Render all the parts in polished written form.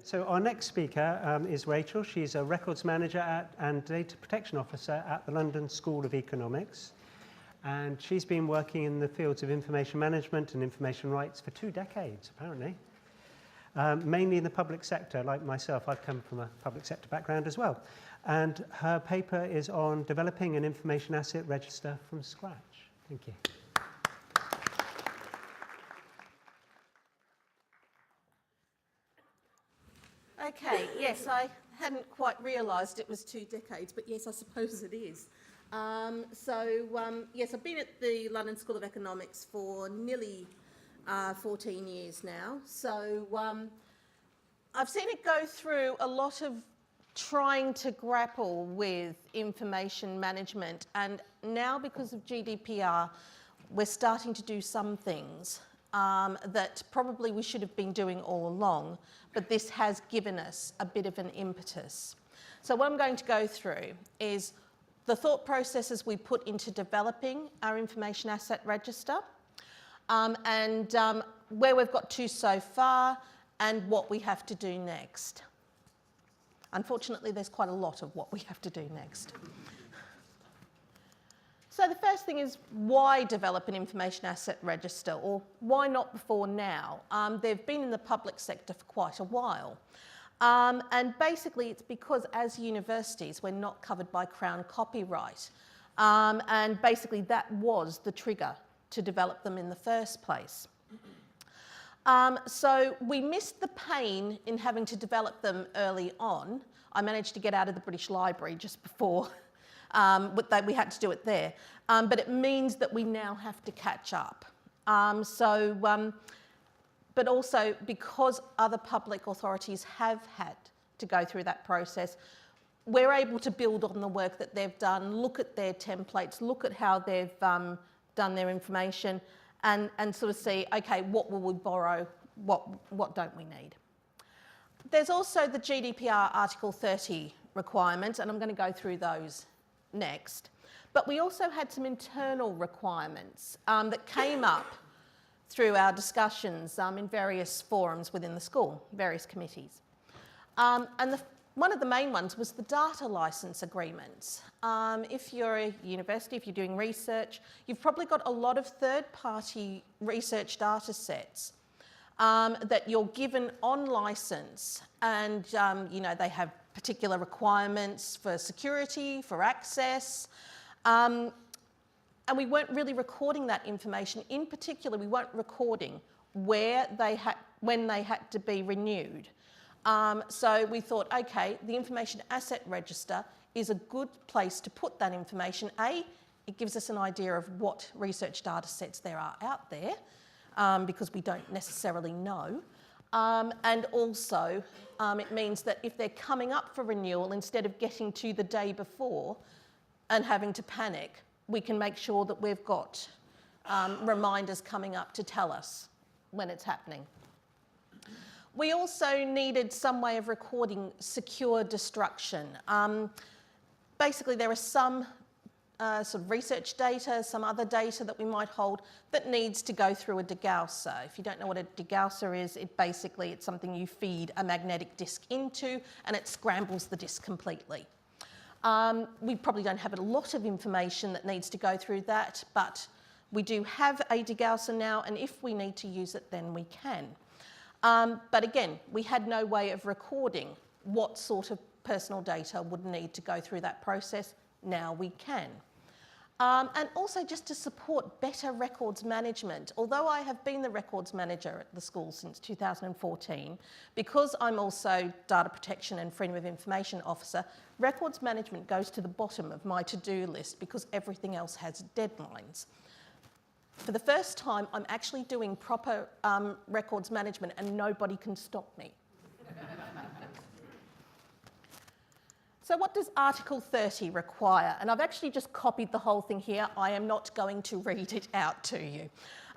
So our next speaker is Rachel. She's a records manager and data protection officer at the London School of Economics. And she's been working in the fields of information management and information rights for 2 decades, apparently. Mainly in the public sector, like myself. I've come from a public sector background as well. And her paper is on developing an information asset register from scratch. Thank you. Okay, yes, I hadn't quite realised it was 2 decades, but yes, I suppose it is. Yes, I've been at the London School of Economics for nearly 14 years now. So I've seen it go through a lot of trying to grapple with information management, and now because of GDPR, we're starting to do some things that probably we should have been doing all along, but this has given us a bit of an impetus. So what I'm going to go through is the thought processes we put into developing our information asset register, and where we've got to so far and what we have to do next. Unfortunately, there's quite a lot of what we have to do next. So the first thing is, why develop an information asset register, or why not before now? They've been in the public sector for quite a while. And basically it's because as universities we're not covered by Crown copyright. And basically that was the trigger to develop them in the first place. So we missed the pain in having to develop them early on. I managed to get out of the British Library just before we had to do it there. But it means that we now have to catch up. But also because other public authorities have had to go through that process, we're able to build on the work that they've done, look at their templates, look at how they've done their information, and sort of see, okay, what will we borrow, what don't we need? There's also the GDPR Article 30 requirements, and I'm going to go through those next. But we also had some internal requirements that came up through our discussions in various forums within the school, various committees. One of the main ones was the data license agreements. If you're a university, if you're doing research, you've probably got a lot of third-party research data sets that you're given on license, and they have particular requirements for security, for access, and we weren't really recording that information. In particular, we weren't recording when they had to be renewed. So we thought, okay, the information asset register is a good place to put that information. It gives us an idea of what research data sets there are out there, because we don't necessarily know. And also, it means that if they're coming up for renewal, instead of getting to the day before and having to panic, we can make sure that we've got reminders coming up to tell us when it's happening. We also needed some way of recording secure destruction. Basically, there are some sort of research data, some other data that we might hold that needs to go through a degausser. If you don't know what a degausser is, it's something you feed a magnetic disk into and it scrambles the disk completely. We probably don't have a lot of information that needs to go through that, but we do have a degausser now, and if we need to use it, then we can. But again, we had no way of recording what sort of personal data would need to go through that process. Now we can. And also just to support better records management. Although I have been the records manager at the school since 2014, because I'm also data protection and freedom of information officer, records management goes to the bottom of my to-do list because everything else has deadlines. For the first time, I'm actually doing proper records management and nobody can stop me. So what does Article 30 require? And I've actually just copied the whole thing here. I am not going to read it out to you.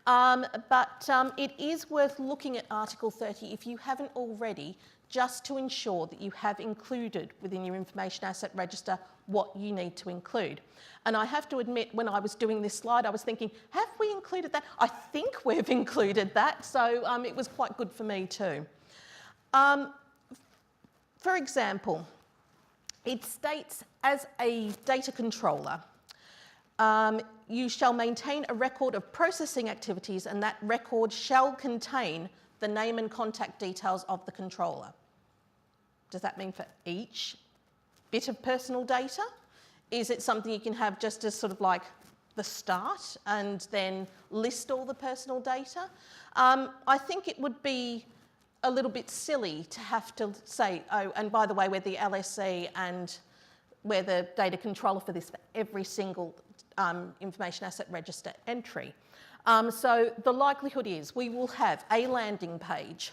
But it is worth looking at Article 30 if you haven't already, just to ensure that you have included within your information asset register what you need to include. And I have to admit, when I was doing this slide, I was thinking, have we included that? I think we've included that, so it was quite good for me too. for example, it states as a data controller, you shall maintain a record of processing activities and that record shall contain the name and contact details of the controller. Does that mean for each bit of personal data? Is it something you can have just as sort of like the start and then list all the personal data? I think it would be a little bit silly to have to say, oh, and by the way, we're the LSE and we're the data controller for this for every single information asset register entry. So the likelihood is we will have a landing page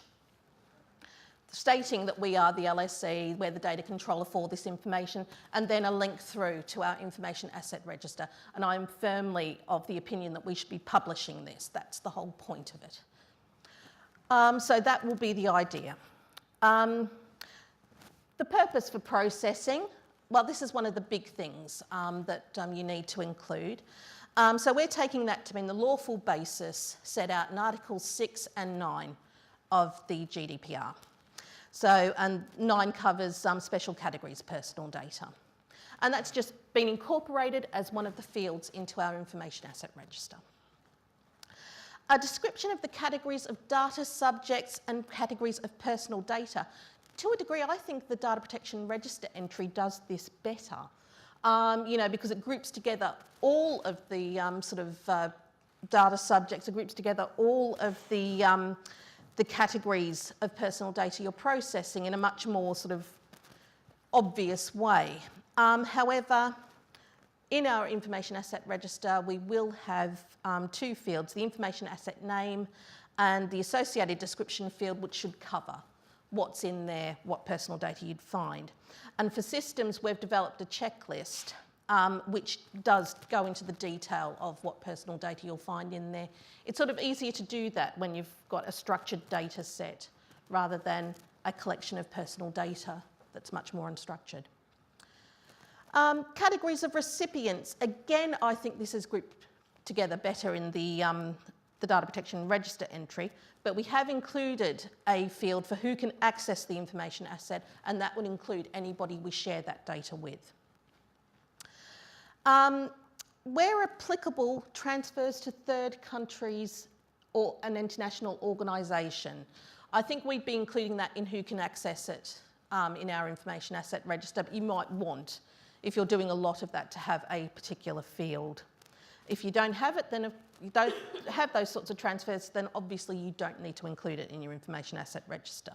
stating that we are the LSE, we're the data controller for this information, and then a link through to our information asset register. And I'm firmly of the opinion that we should be publishing this. That's the whole point of it. So that will be the idea. The purpose for processing, well, this is one of the big things that you need to include. So we're taking that to mean the lawful basis set out in Articles 6 and 9 of the GDPR. So, and 9 covers special categories of personal data. And that's just been incorporated as one of the fields into our information asset register. A description of the categories of data subjects and categories of personal data. To a degree, I think the data protection register entry does this better, you know, because it groups together all of the data subjects, it groups together all of the categories of personal data you're processing in a much more sort of obvious way. However, in our information asset register, we will have 2 fields, the information asset name and the associated description field, which should cover what's in there, what personal data you'd find. And for systems, we've developed a checklist which does go into the detail of what personal data you'll find in there. It's sort of easier to do that when you've got a structured data set rather than a collection of personal data that's much more unstructured. Categories of recipients. Again, I think this is grouped together better in the data protection register entry, but we have included a field for who can access the information asset, and that would include anybody we share that data with. Where applicable, transfers to third countries or an international organisation. I think we'd be including that in who can access it in our information asset register, but you might want, if you're doing a lot of that, to have a particular field. If you don't have it, then if you don't have those sorts of transfers, then obviously you don't need to include it in your information asset register.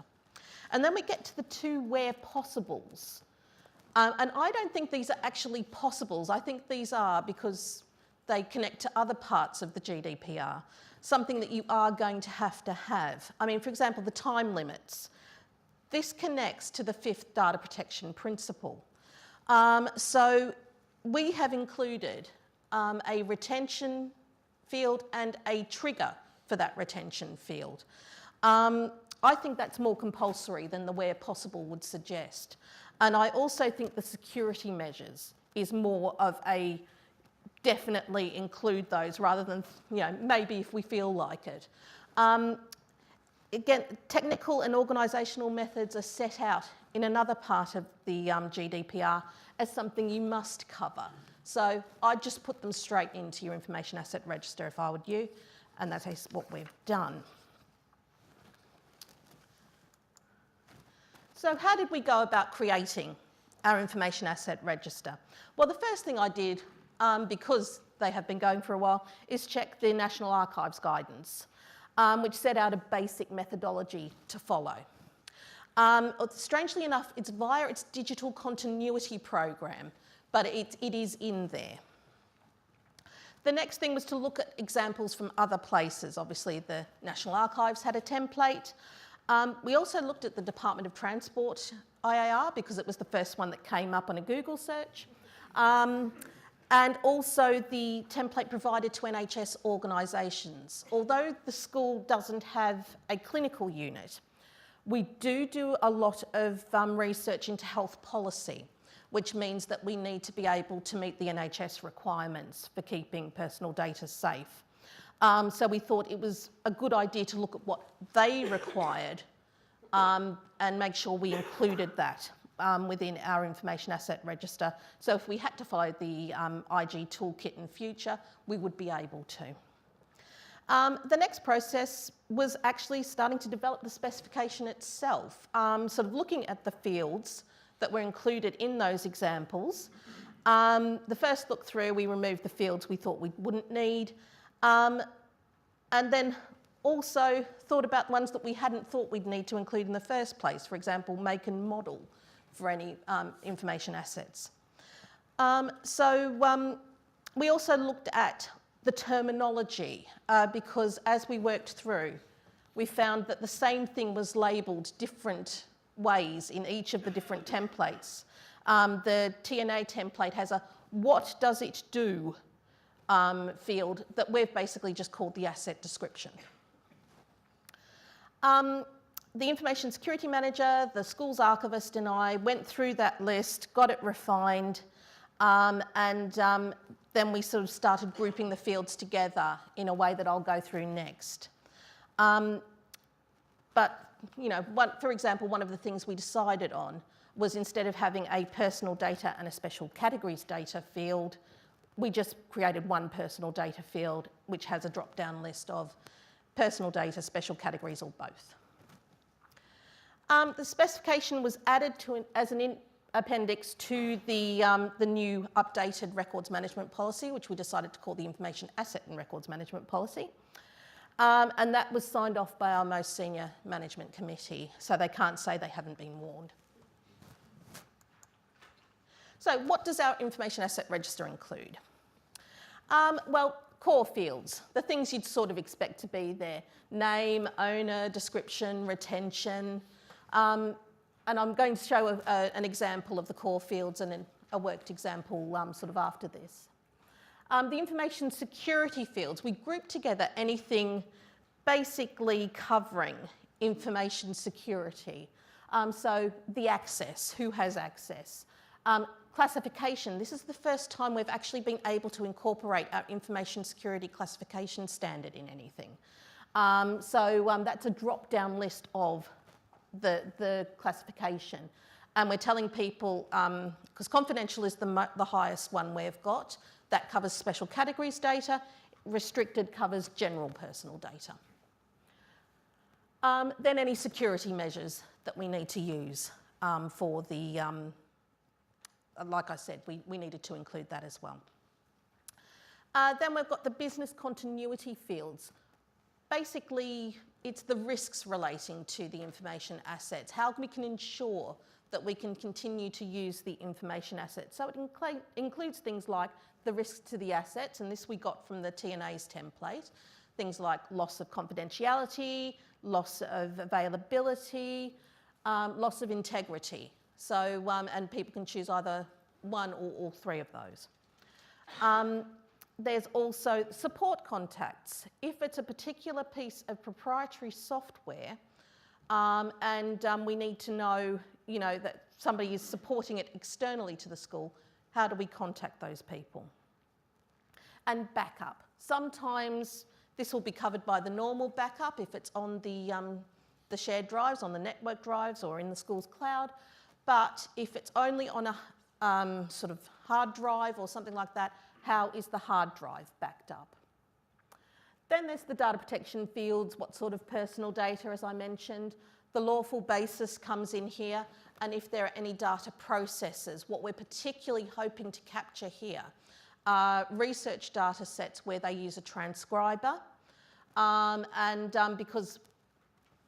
And then we get to the 2 where possibles. And I don't think these are actually possibles. I think these are because they connect to other parts of the GDPR, something that you are going to have. I mean, for example, the time limits. This connects to the 5th data protection principle. So we have included a retention field and a trigger for that retention field. I think that's more compulsory than the where possible would suggest. And I also think the security measures is more of a definitely include those rather than, you know, maybe if we feel like it. Again, technical and organisational methods are set out in another part of the GDPR as something you must cover. So I'd just put them straight into your information asset register if I were you, and that's what we've done. So how did we go about creating our information asset register? Well, the first thing I did, because they have been going for a while, is check the National Archives guidance, which set out a basic methodology to follow. Strangely enough, it's via its digital continuity program, but it is in there. The next thing was to look at examples from other places. Obviously, the National Archives had a template. We also looked at the Department of Transport IAR because it was the first one that came up on a Google search. And also the template provided to NHS organisations. Although the school doesn't have a clinical unit, we do a lot of research into health policy, which means that we need to be able to meet the NHS requirements for keeping personal data safe. So we thought it was a good idea to look at what they required and make sure we included that within our information asset register. So if we had to follow the IG toolkit in future, we would be able to. The next process was actually starting to develop the specification itself, sort of looking at the fields that were included in those examples. The first look through, we removed the fields we thought we wouldn't need, and then also thought about ones that we hadn't thought we'd need to include in the first place, for example, make and model for any information assets. We also looked at the terminology because as we worked through, we found that the same thing was labelled different ways in each of the different templates. The TNA template has a "what does it do" field that we've basically just called the asset description. The Information Security Manager, the school's archivist and I went through that list, got it refined, and then we sort of started grouping the fields together in a way that I'll go through next. But, you know, for example, one of the things we decided on was instead of having a personal data and a special categories data field, we just created one personal data field which has a drop-down list of personal data, special categories, or both. The specification was added as an appendix to the new updated records management policy, which we decided to call the Information Asset and Records Management Policy. And that was signed off by our most senior management committee, so they can't say they haven't been warned. So what does our Information Asset Register include? Well, core fields, the things you'd sort of expect to be there: name, owner, description, retention. And I'm going to show an example of the core fields and a worked example sort of after this. The information security fields, we group together anything basically covering information security. So the access, who has access. Classification, this is the first time we've actually been able to incorporate our information security classification standard in anything. That's a drop-down list of the classification. And we're telling people, because confidential is the highest one we've got, that covers special categories data, restricted covers general personal data. Then any security measures that we need to use for the, like I said, we needed to include that as well. Then we've got the business continuity fields. Basically, it's the risks relating to the information assets, how we can ensure that we can continue to use the information assets. So it includes things like the risks to the assets, and this we got from the TNA's template, things like loss of confidentiality, loss of availability, loss of integrity. So, and people can choose either one or all three of those. There's also support contacts. If it's a particular piece of proprietary software and we need to know, that somebody is supporting it externally to the school, how do we contact those people? And backup. Sometimes this will be covered by the normal backup if it's on the shared drives, on the network drives or in the school's cloud. But if it's only on a sort of hard drive or something like that, how is the hard drive backed up? Then there's the data protection fields, what sort of personal data, as I mentioned. The lawful basis comes in here, and if there are any data processes, what we're particularly hoping to capture here are research data sets where they use a transcriber, because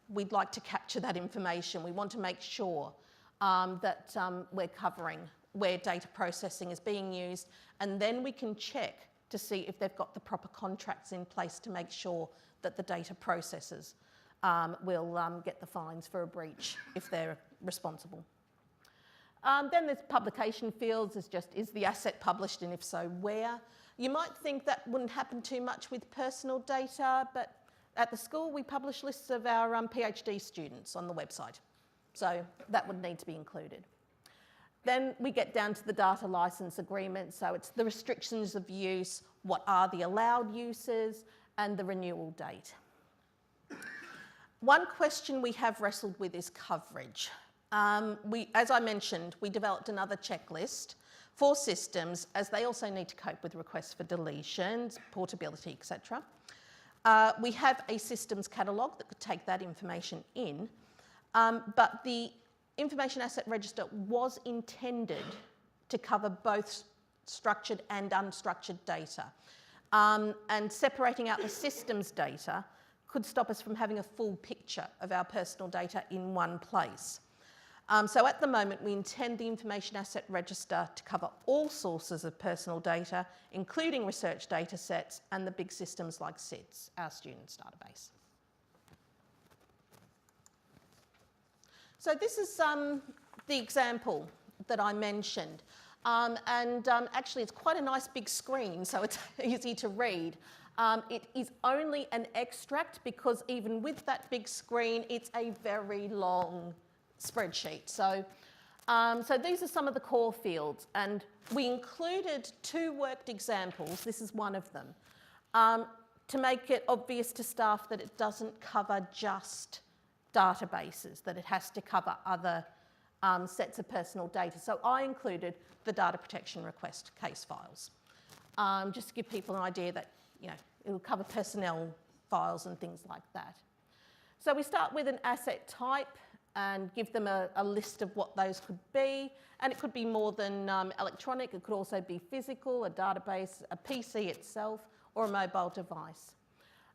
we'd like to capture that information. We want to make sure that we're covering where data processing is being used, and then we can check to see if they've got the proper contracts in place to make sure that the data processors will get the fines for a breach if they're responsible. Then there's publication fields, is the asset published, and if so, where? You might think that wouldn't happen too much with personal data, but at the school we publish lists of our PhD students on the website, so that would need to be included. Then we get down to the data license agreement, so it's the restrictions of use, what are the allowed uses, and the renewal date. One question we have wrestled with is coverage. As I mentioned, we developed another checklist for systems as they also need to cope with requests for deletions, portability, etc. We have a systems catalogue that could take that information in, but the Information Asset Register was intended to cover both structured and unstructured data. And separating out the systems data could stop us from having a full picture of our personal data in one place. So at the moment, we intend the Information Asset Register to cover all sources of personal data, including research data sets and the big systems like SIDS, our students' database. So this is the example that I mentioned. Actually, it's quite a nice big screen, so it's easy to read. It is only an extract because even with that big screen, it's a very long spreadsheet. So these are some of the core fields, and we included 2 worked examples. This is one of them, to make it obvious to staff that it doesn't cover just databases, that it has to cover other sets of personal data. So I included the data protection request case files, just to give people an idea that, it'll cover personnel files and things like that. So we start with an asset type and give them a list of what those could be. And it could be more than electronic. It could also be physical, a database, a PC itself, or a mobile device.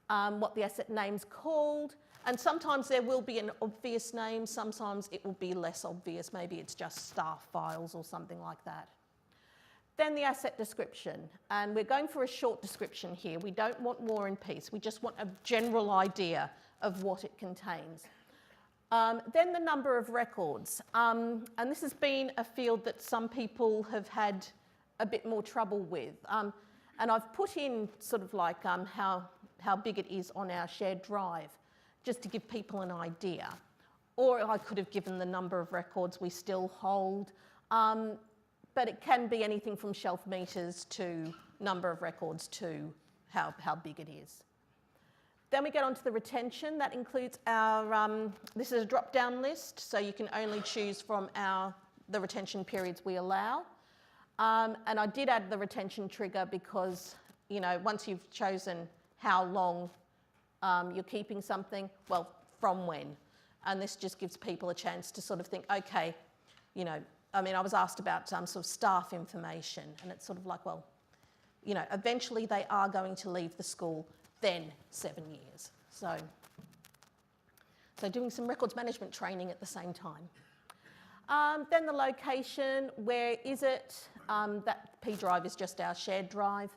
What the asset name's called. And sometimes there will be an obvious name. Sometimes it will be less obvious. Maybe it's just staff files or something like that. Then the asset description. And we're going for a short description here. We don't want War and Peace. We just want a general idea of what it contains. Then the number of records. And this has been a field that some people have had a bit more trouble with. And I've put in sort of like how big it is on our shared drive, just to give people an idea. Or I could have given the number of records we still hold. But it can be anything from shelf meters to number of records to how big it is. Then we get onto the retention. That includes our, this is a drop-down list, so you can only choose from the retention periods we allow. And I did add the retention trigger because, once you've chosen how long you're keeping something, well, from when. And this just gives people a chance to sort of think, okay, I was asked about sort of staff information, and it's sort of like, well, eventually they are going to leave the school, then 7 years. So doing some records management training at the same time. Then the location, where is it? That P drive is just our shared drive.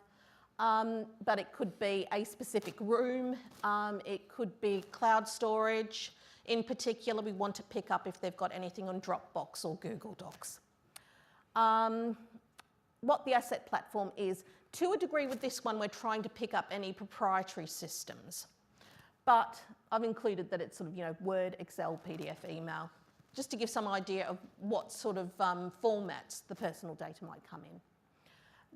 But it could be a specific room. It could be cloud storage. In particular, we want to pick up if they've got anything on Dropbox or Google Docs. What the asset platform is, to a degree with this one, we're trying to pick up any proprietary systems. But I've included that it's sort of, Word, Excel, PDF, email, just to give some idea of what sort of formats the personal data might come in.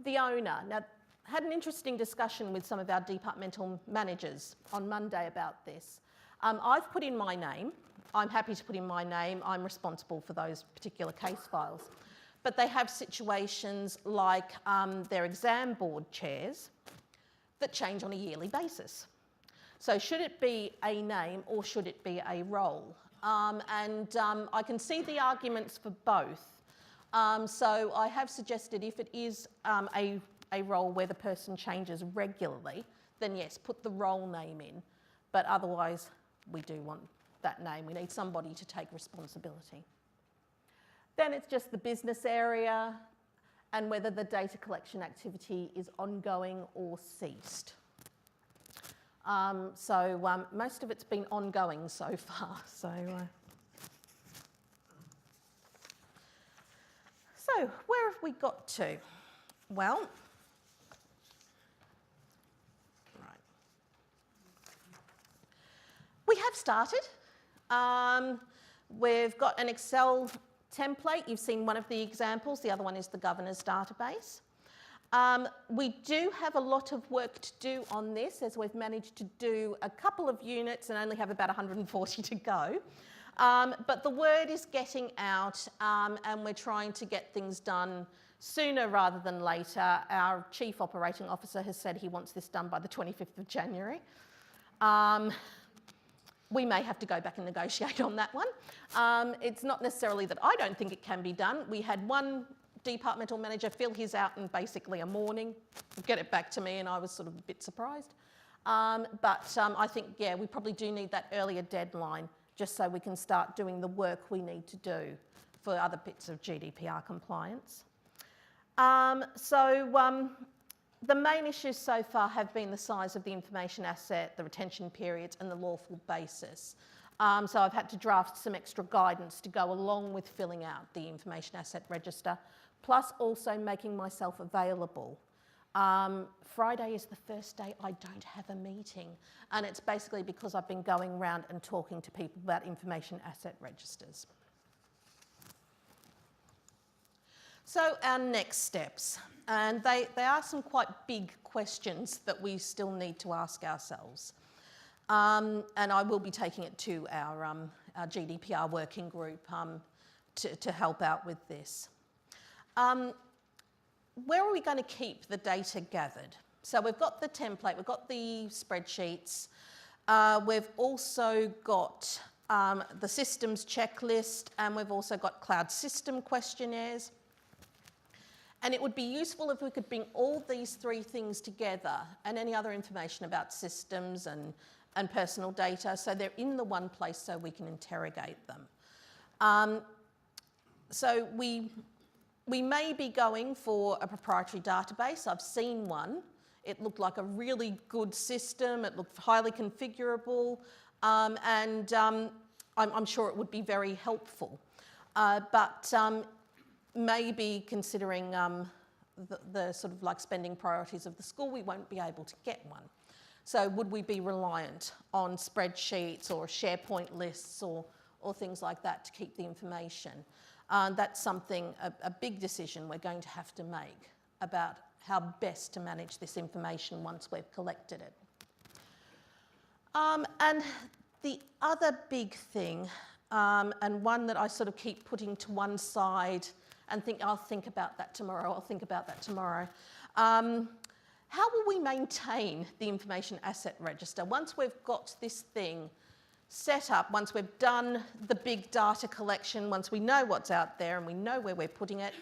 The owner. Now, had an interesting discussion with some of our departmental managers on Monday about this. I've put in my name. I'm happy to put in my name. I'm responsible for those particular case files. But they have situations like their exam board chairs that change on a yearly basis. So should it be a name or should it be a role? I can see the arguments for both. So I have suggested if it is a role where the person changes regularly, then yes, put the role name in. But otherwise, we do want that name. We need somebody to take responsibility. Then it's just the business area and whether the data collection activity is ongoing or ceased. Most of it's been ongoing so far. So where have we got to? Well, we have started. We've got an Excel template. You've seen one of the examples. The other one is the governor's database. We do have a lot of work to do on this, as we've managed to do a couple of units and only have about 140 to go. But the word is getting out, and we're trying to get things done sooner rather than later. Our Chief Operating Officer has said he wants this done by the 25th of January. We may have to go back and negotiate on that one. It's not necessarily that I don't think it can be done. We had one departmental manager fill his out in basically a morning, get it back to me, and I was sort of a bit surprised. But I think, yeah, we probably do need that earlier deadline just so we can start doing the work we need to do for other bits of GDPR compliance. The main issues so far have been the size of the information asset, the retention periods, and the lawful basis. So I've had to draft some extra guidance to go along with filling out the information asset register, plus also making myself available. Friday is the first day I don't have a meeting, and it's basically because I've been going around and talking to people about information asset registers. So our next steps, and they are some quite big questions that we still need to ask ourselves. And I will be taking it to our GDPR working group to help out with this. Where are we going to keep the data gathered? So we've got the template, we've got the spreadsheets, we've also got the systems checklist, and we've also got cloud system questionnaires. And it would be useful if we could bring all these three things together and any other information about systems and personal data, so they're in the one place so we can interrogate them. So we may be going for a proprietary database. I've seen one. It looked like a really good system. It looked highly configurable, and I'm sure it would be very helpful. But maybe considering the sort of like spending priorities of the school, we won't be able to get one. So would we be reliant on spreadsheets or SharePoint lists or things like that to keep the information? That's something, a big decision we're going to have to make about how best to manage this information once we've collected it. And the other big thing, and one that I sort of keep putting to one side and think, I'll think about that tomorrow, I'll think about that tomorrow. How will we maintain the information asset register? Once we've got this thing set up, once we've done the big data collection, once we know what's out there and we know where we're putting it,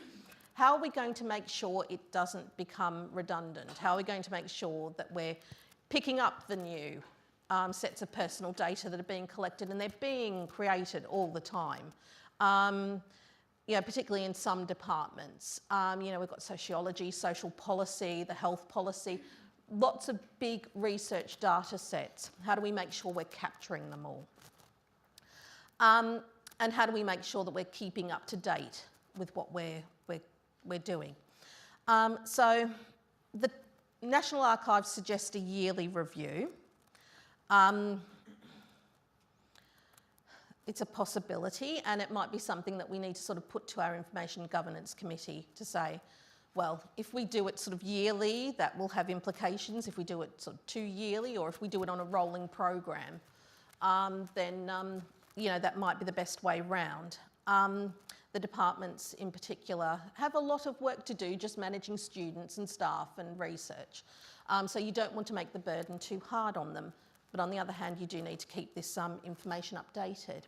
how are we going to make sure it doesn't become redundant? How are we going to make sure that we're picking up the new sets of personal data that are being collected and they're being created all the time? You know, particularly in some departments. You know, we've got sociology, social policy, the health policy, lots of big research data sets. How do we make sure we're capturing them all? And how do we make sure that we're keeping up to date with what we're doing? So the National Archives suggest a yearly review. It's a possibility, and it might be something that we need to sort of put to our Information Governance Committee to say, well, if we do it sort of yearly, that will have implications. If we do it sort of 2 yearly, or if we do it on a rolling program, then you know, that might be the best way round. The departments in particular have a lot of work to do just managing students and staff and research. So you don't want to make the burden too hard on them. But on the other hand, you do need to keep this information updated.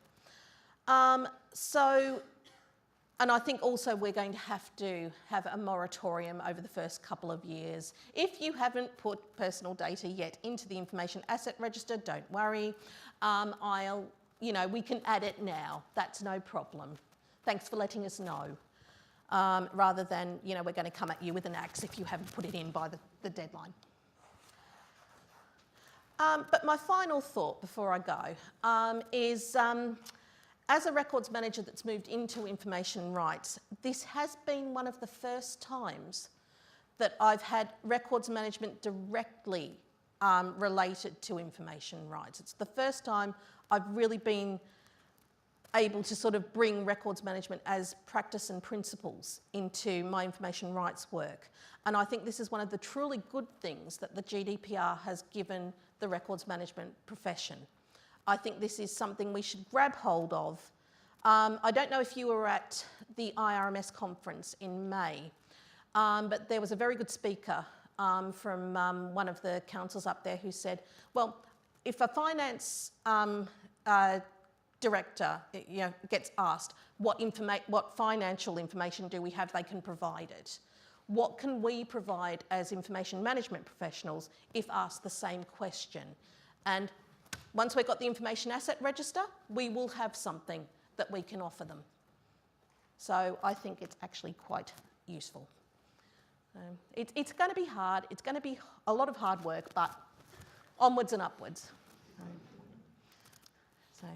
And I think also we're going to have a moratorium over the first couple of years. If you haven't put personal data yet into the information asset register, don't worry. You know, we can add it now. That's no problem. Thanks for letting us know. Rather than, you know, we're going to come at you with an axe if you haven't put it in by the deadline. But my final thought before I go is, as a records manager that's moved into information rights, this has been one of the first times that I've had records management directly related to information rights. It's the first time I've really been able to sort of bring records management as practice and principles into my information rights work. And I think this is one of the truly good things that the GDPR has given the records management profession. I think this is something we should grab hold of. I don't know if you were at the IRMS conference in May, but there was a very good speaker from one of the councils up there who said, well, if a finance director gets asked what financial information do we have, they can provide it. What can we provide as information management professionals if asked the same question? And once we've got the information asset register, we will have something that we can offer them. So I think it's actually quite useful. It's going to be hard, it's going to be a lot of hard work, but onwards and upwards. So